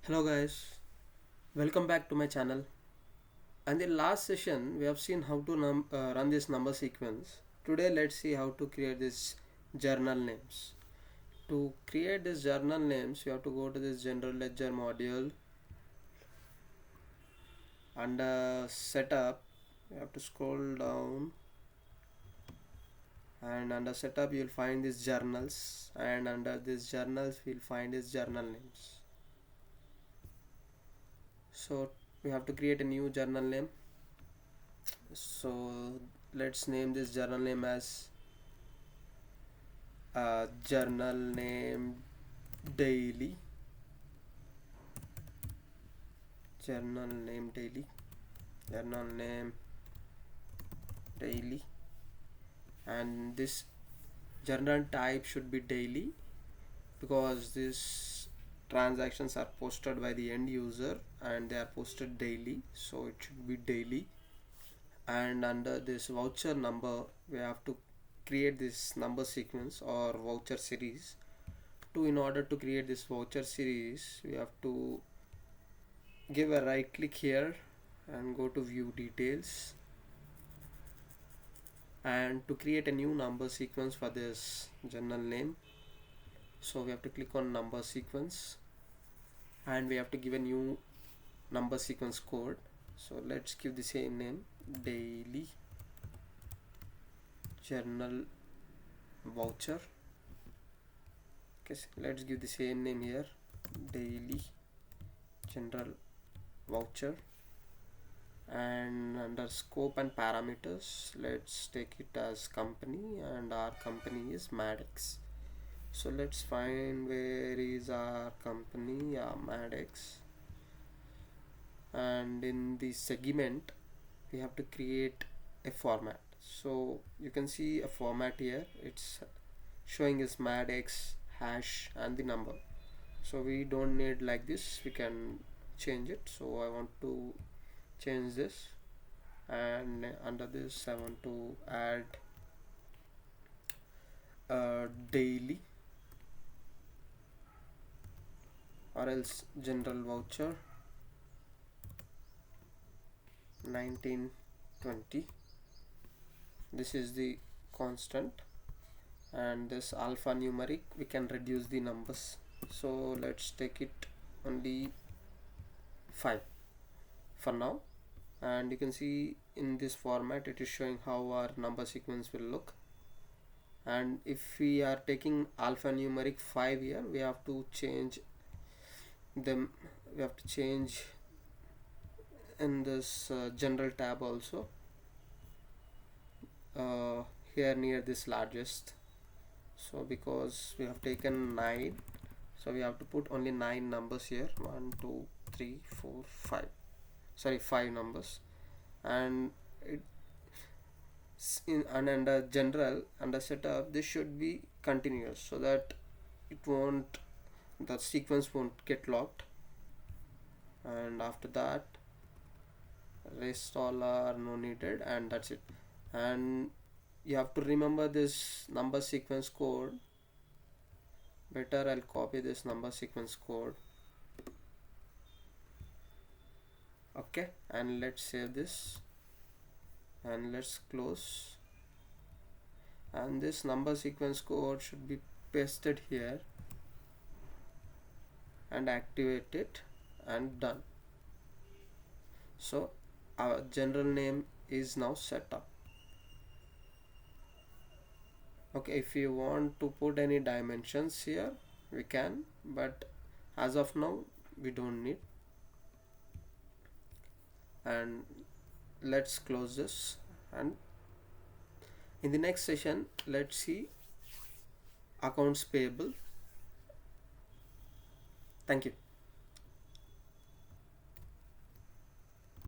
Hello guys, welcome back to my channel. And in the last session we have seen how to run this number sequence. Today let's see how to create this journal names. To create this journal names you have to go to this general ledger module. Under setup you have to scroll down, and under setup you'll find these journals, and under these journals we'll find these journal names. So we have to create a new journal name. So let's name this journal name as journal name daily. journal name daily Journal name daily, and this journal type should be daily because these transactions are posted by the end user and they are posted daily, so it should be daily. And under this voucher number we have to create this number sequence or voucher series. In order to create this voucher series we have to give a right click here and go to view details, and to create a new number sequence for this journal name, so we have to click on number sequence and we have to give a new number sequence code. So let's give the same name, daily journal voucher. Okay, so let's give the same name here, daily general voucher. And under scope and parameters let's take it as company, and our company is Maddex. So let's find where is our company. Yeah, Maddex. And in the segment we have to create a format. So you can see a format here, it's showing is Maddex hash and the number. So we don't need like this, we can change it. So I want to change this, and under this I want to add daily or else general voucher 1920. This is the constant, and this alphanumeric we can reduce the numbers. So let's take it only 5 for now. And you can see in this format it is showing how our number sequence will look. And if we are taking alphanumeric 5 here, we have to change them. We have to change in this general tab also, here near this largest. So because we have taken 9, so we have to put only 9 numbers here, 1 2 3 4 5, sorry, 5 numbers. And it and under general, under setup, this should be continuous so that it won't the sequence won't get locked. And after that rest all are no needed, and that's it. And you have to remember this number sequence code. Better I'll copy this number sequence code. Okay, and let's save this and let's close. And this number sequence code should be pasted here and activate it, and done. So our general name is now set up. Okay, if you want to put any dimensions here we can, but as of now we don't need. And let's close this, and in the next session let's see accounts payable. Thank you.